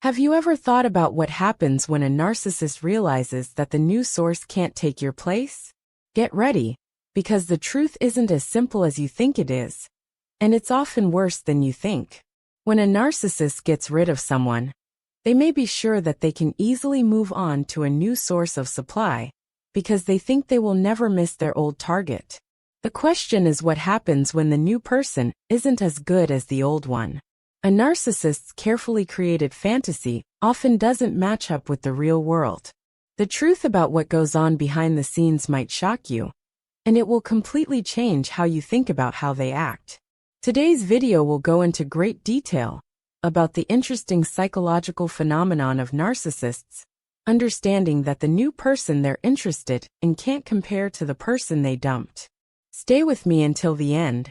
Have you ever thought about what happens when a narcissist realizes that the new source can't take your place? Get ready, because the truth isn't as simple as you think it is, and it's often worse than you think. When a narcissist gets rid of someone, they may be sure that they can easily move on to a new source of supply, because they think they will never miss their old target. The question is, what happens when the new person isn't as good as the old one? A narcissist's carefully created fantasy often doesn't match up with the real world. The truth about what goes on behind the scenes might shock you, and it will completely change how you think about how they act. Today's video will go into great detail about the interesting psychological phenomenon of narcissists, understanding that the new person they're interested in can't compare to the person they dumped. Stay with me until the end,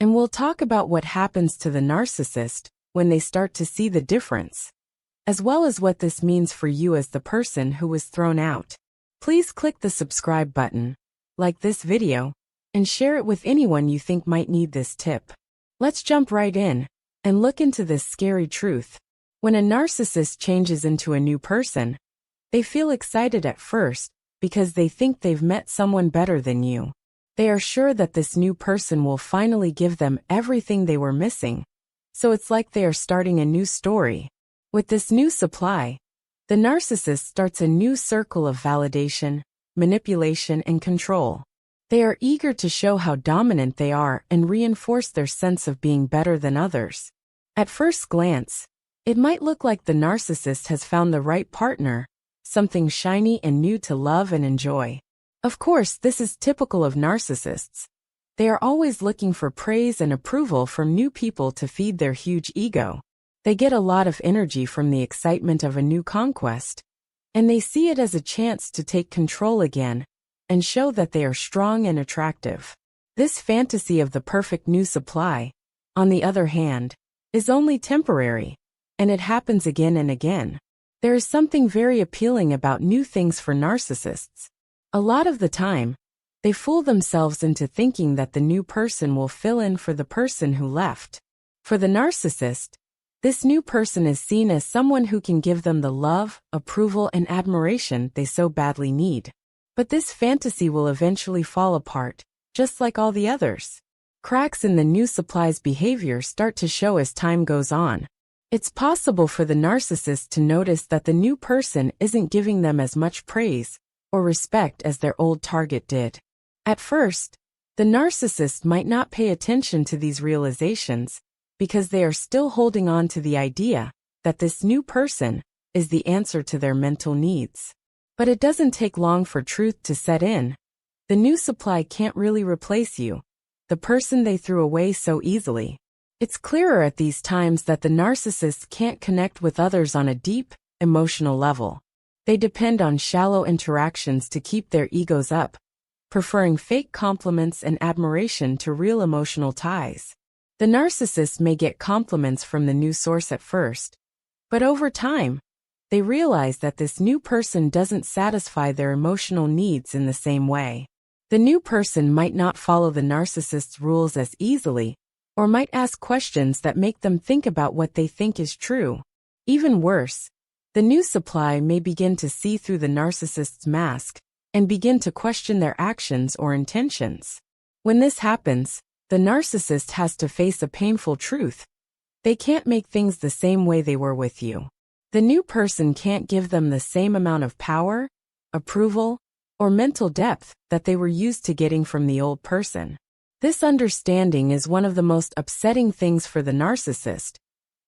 and we'll talk about what happens to the narcissist when they start to see the difference, as well as what this means for you as the person who was thrown out. Please click the subscribe button, like this video, and share it with anyone you think might need this tip. Let's jump right in and look into this scary truth. When a narcissist changes into a new person, they feel excited at first because they think they've met someone better than you. They are sure that this new person will finally give them everything they were missing, so it's like they are starting a new story. With this new supply, the narcissist starts a new circle of validation, manipulation, and control. They are eager to show how dominant they are and reinforce their sense of being better than others. At first glance, it might look like the narcissist has found the right partner, something shiny and new to love and enjoy. Of course, this is typical of narcissists. They are always looking for praise and approval from new people to feed their huge ego. They get a lot of energy from the excitement of a new conquest, and they see it as a chance to take control again and show that they are strong and attractive. This fantasy of the perfect new supply, on the other hand, is only temporary, and it happens again and again. There is something very appealing about new things for narcissists. A lot of the time, they fool themselves into thinking that the new person will fill in for the person who left. For the narcissist, this new person is seen as someone who can give them the love, approval, and admiration they so badly need. But this fantasy will eventually fall apart, just like all the others. Cracks in the new supply's behavior start to show as time goes on. It's possible for the narcissist to notice that the new person isn't giving them as much praise or respect as their old target did. At first, the narcissist might not pay attention to these realizations because they are still holding on to the idea that this new person is the answer to their mental needs. But it doesn't take long for truth to set in. The new supply can't really replace you, the person they threw away so easily. It's clearer at these times that the narcissist can't connect with others on a deep, emotional level. They depend on shallow interactions to keep their egos up, preferring fake compliments and admiration to real emotional ties. The narcissist may get compliments from the new source at first, but over time, they realize that this new person doesn't satisfy their emotional needs in the same way. The new person might not follow the narcissist's rules as easily, or might ask questions that make them think about what they think is true. Even worse, the new supply may begin to see through the narcissist's mask and begin to question their actions or intentions. When this happens, the narcissist has to face a painful truth. They can't make things the same way they were with you. The new person can't give them the same amount of power, approval, or mental depth that they were used to getting from the old person. This understanding is one of the most upsetting things for the narcissist,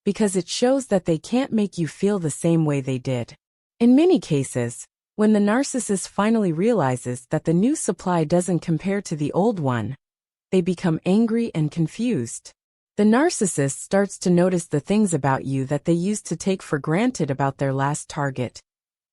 because it shows that they can't make you feel the same way they did. In many cases, when the narcissist finally realizes that the new supply doesn't compare to the old one, they become angry and confused. The narcissist starts to notice the things about you that they used to take for granted about their last target.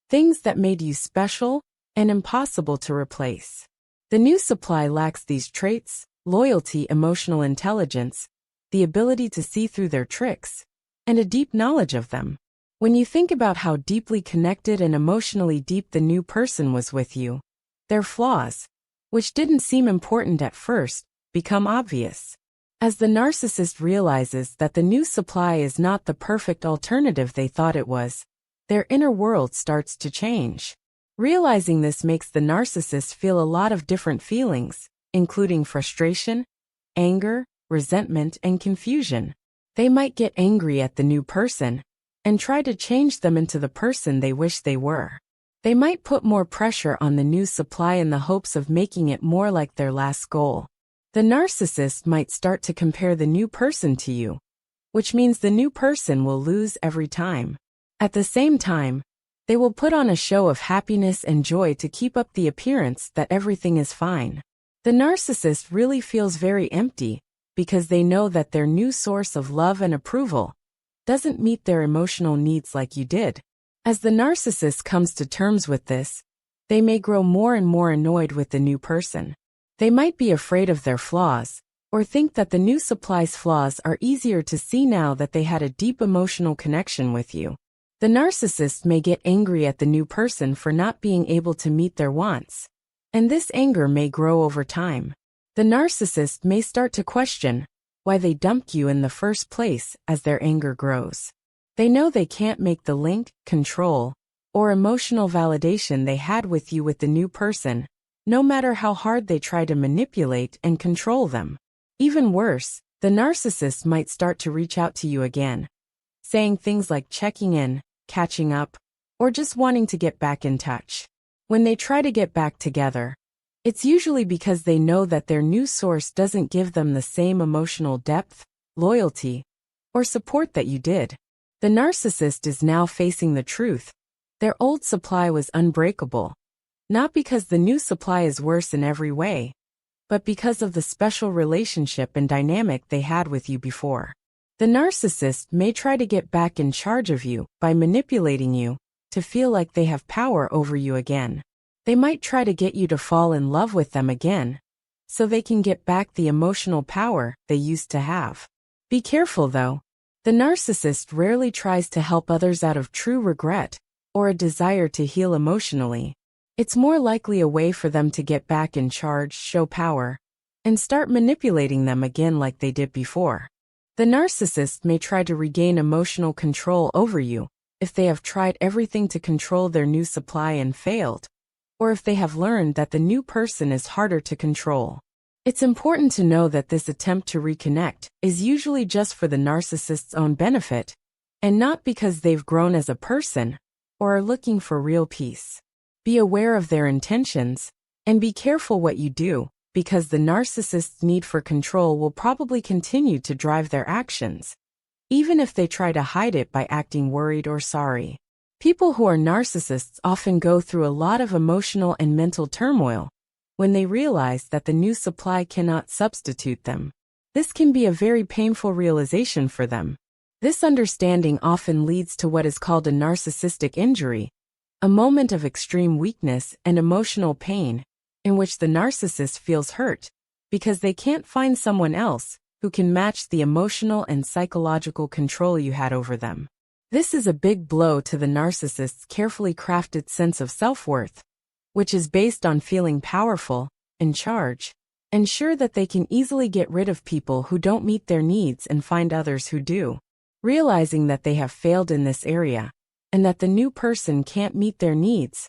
Things that made you special and impossible to replace. The new supply lacks these traits: loyalty, emotional intelligence, the ability to see through their tricks, and a deep knowledge of them. When you think about how deeply connected and emotionally deep the new person was with you, their flaws, which didn't seem important at first, become obvious. As the narcissist realizes that the new supply is not the perfect alternative they thought it was, their inner world starts to change. Realizing this makes the narcissist feel a lot of different feelings, including frustration, anger, resentment, and confusion. They might get angry at the new person and try to change them into the person they wish they were. They might put more pressure on the new supply in the hopes of making it more like their last goal. The narcissist might start to compare the new person to you, which means the new person will lose every time. At the same time, they will put on a show of happiness and joy to keep up the appearance that everything is fine. The narcissist really feels very empty because they know that their new source of love and approval doesn't meet their emotional needs like you did. As the narcissist comes to terms with this, they may grow more and more annoyed with the new person. They might be afraid of their flaws, or think that the new supply's flaws are easier to see now that they had a deep emotional connection with you. The narcissist may get angry at the new person for not being able to meet their wants, and this anger may grow over time. The narcissist may start to question why they dumped you in the first place as their anger grows. They know they can't make the link, control, or emotional validation they had with you with the new person, no matter how hard they try to manipulate and control them. Even worse, the narcissist might start to reach out to you again, saying things like checking in, catching up, or just wanting to get back in touch. When they try to get back together, it's usually because they know that their new source doesn't give them the same emotional depth, loyalty, or support that you did. The narcissist is now facing the truth. Their old supply was unbreakable, not because the new supply is worse in every way, but because of the special relationship and dynamic they had with you before. The narcissist may try to get back in charge of you by manipulating you to feel like they have power over you again. They might try to get you to fall in love with them again, so they can get back the emotional power they used to have. Be careful though. The narcissist rarely tries to help others out of true regret or a desire to heal emotionally. It's more likely a way for them to get back in charge, show power, and start manipulating them again like they did before. The narcissist may try to regain emotional control over you if they have tried everything to control their new supply and failed, or if they have learned that the new person is harder to control. It's important to know that this attempt to reconnect is usually just for the narcissist's own benefit, and not because they've grown as a person or are looking for real peace. Be aware of their intentions, and be careful what you do, because the narcissist's need for control will probably continue to drive their actions, even if they try to hide it by acting worried or sorry. People who are narcissists often go through a lot of emotional and mental turmoil when they realize that the new supply cannot substitute them. This can be a very painful realization for them. This understanding often leads to what is called a narcissistic injury, a moment of extreme weakness and emotional pain in which the narcissist feels hurt because they can't find someone else who can match the emotional and psychological control you had over them. This is a big blow to the narcissist's carefully crafted sense of self-worth, which is based on feeling powerful, in charge, and sure that they can easily get rid of people who don't meet their needs and find others who do. Realizing that they have failed in this area, and that the new person can't meet their needs,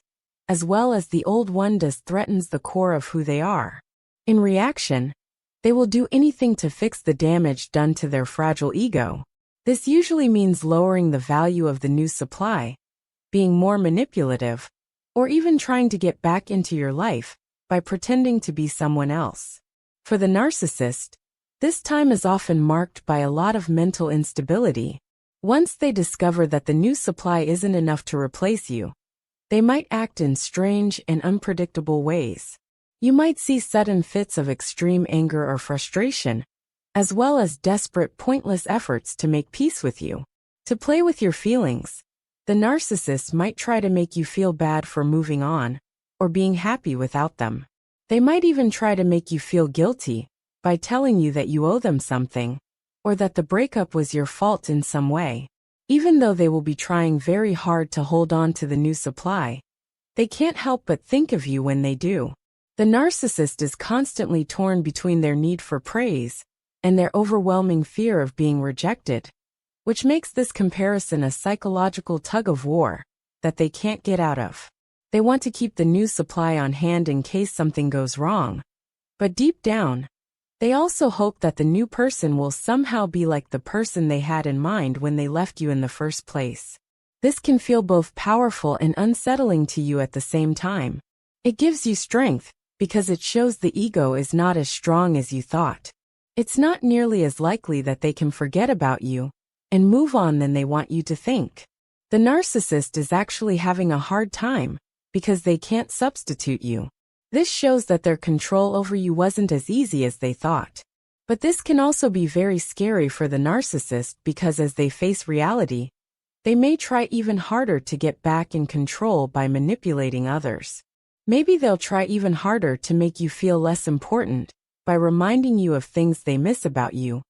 as well as the old one does, threatens the core of who they are. In reaction, they will do anything to fix the damage done to their fragile ego. This usually means lowering the value of the new supply, being more manipulative, or even trying to get back into your life by pretending to be someone else. For the narcissist, this time is often marked by a lot of mental instability. Once they discover that the new supply isn't enough to replace you, they might act in strange and unpredictable ways. You might see sudden fits of extreme anger or frustration, as well as desperate, pointless efforts to make peace with you. To play with your feelings, the narcissist might try to make you feel bad for moving on, or being happy without them. They might even try to make you feel guilty by telling you that you owe them something, or that the breakup was your fault in some way. Even though they will be trying very hard to hold on to the new supply, they can't help but think of you when they do. The narcissist is constantly torn between their need for praise and their overwhelming fear of being rejected, which makes this comparison a psychological tug-of-war that they can't get out of. They want to keep the new supply on hand in case something goes wrong. But deep down, they also hope that the new person will somehow be like the person they had in mind when they left you in the first place. This can feel both powerful and unsettling to you at the same time. It gives you strength, because it shows the ego is not as strong as you thought. It's not nearly as likely that they can forget about you and move on than they want you to think. The narcissist is actually having a hard time because they can't substitute you. This shows that their control over you wasn't as easy as they thought. But this can also be very scary for the narcissist because as they face reality, they may try even harder to get back in control by manipulating others. Maybe they'll try even harder to make you feel less important by reminding you of things they miss about you,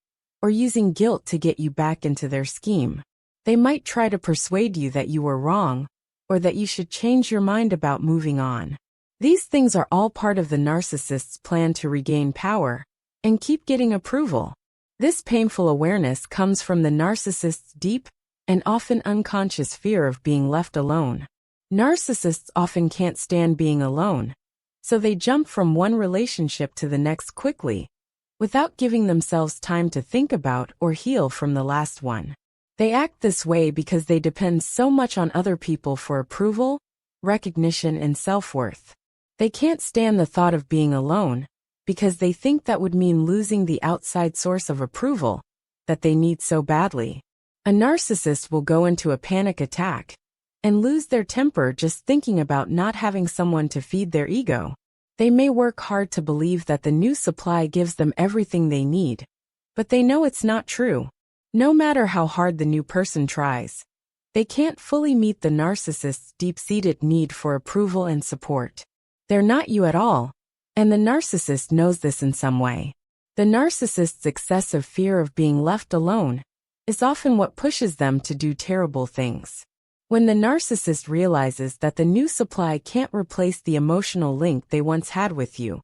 or using guilt to get you back into their scheme. They might try to persuade you that you were wrong, or that you should change your mind about moving on. These things are all part of the narcissist's plan to regain power and keep getting approval. This painful awareness comes from the narcissist's deep and often unconscious fear of being left alone. Narcissists often can't stand being alone, so they jump from one relationship to the next quickly, without giving themselves time to think about or heal from the last one. They act this way because they depend so much on other people for approval, recognition, and self-worth. They can't stand the thought of being alone, because they think that would mean losing the outside source of approval that they need so badly. A narcissist will go into a panic attack and lose their temper just thinking about not having someone to feed their ego. They may work hard to believe that the new supply gives them everything they need, but they know it's not true. No matter how hard the new person tries, they can't fully meet the narcissist's deep-seated need for approval and support. They're not you at all, and the narcissist knows this in some way. The narcissist's excessive fear of being left alone is often what pushes them to do terrible things. When the narcissist realizes that the new supply can't replace the emotional link they once had with you,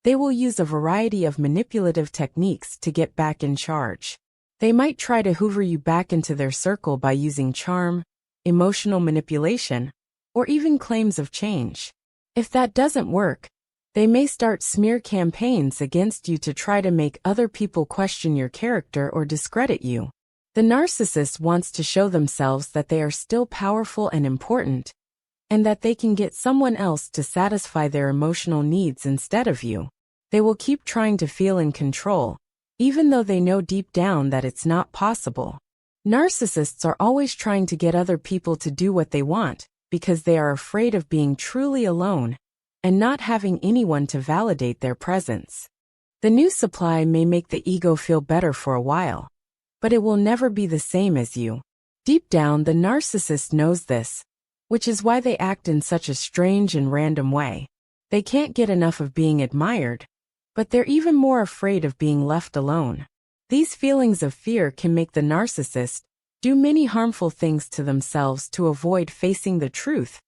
they will use a variety of manipulative techniques to get back in charge. They might try to hoover you back into their circle by using charm, emotional manipulation, or even claims of change. If that doesn't work, they may start smear campaigns against you to try to make other people question your character or discredit you. The narcissist wants to show themselves that they are still powerful and important, and that they can get someone else to satisfy their emotional needs instead of you. They will keep trying to feel in control, even though they know deep down that it's not possible. Narcissists are always trying to get other people to do what they want, because they are afraid of being truly alone and not having anyone to validate their presence. The new supply may make the ego feel better for a while, but it will never be the same as you. Deep down, the narcissist knows this, which is why they act in such a strange and random way. They can't get enough of being admired, but they're even more afraid of being left alone. These feelings of fear can make the narcissist do many harmful things to themselves to avoid facing the truth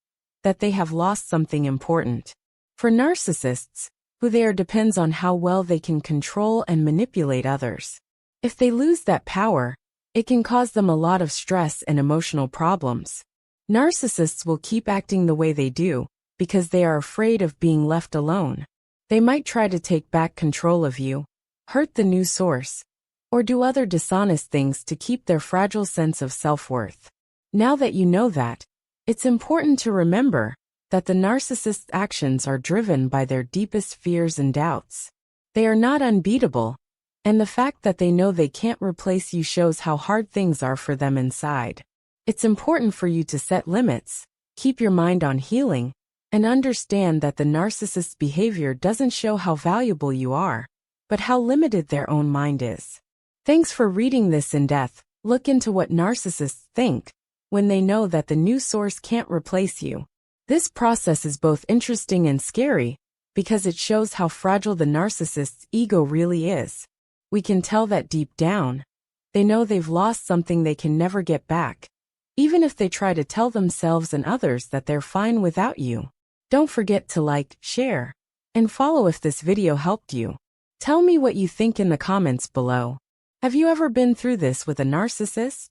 that they have lost something important. For narcissists, who they are depends on how well they can control and manipulate others. If they lose that power, it can cause them a lot of stress and emotional problems. Narcissists will keep acting the way they do because they are afraid of being left alone. They might try to take back control of you, hurt the new source, or do other dishonest things to keep their fragile sense of self-worth. Now that you know that, it's important to remember that the narcissist's actions are driven by their deepest fears and doubts. They are not unbeatable, and the fact that they know they can't replace you shows how hard things are for them inside. It's important for you to set limits, keep your mind on healing, and understand that the narcissist's behavior doesn't show how valuable you are, but how limited their own mind is. Thanks for reading this in depth. Look into what narcissists think when they know that the new source can't replace you. This process is both interesting and scary because it shows how fragile the narcissist's ego really is. We can tell that deep down, they know they've lost something they can never get back, even if they try to tell themselves and others that they're fine without you. Don't forget to like, share, and follow if this video helped you. Tell me what you think in the comments below. Have you ever been through this with a narcissist?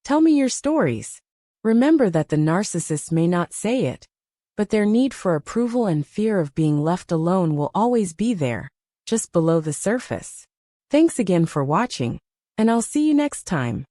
Tell me your stories. Remember that the narcissist may not say it, but their need for approval and fear of being left alone will always be there, just below the surface. Thanks again for watching, and I'll see you next time.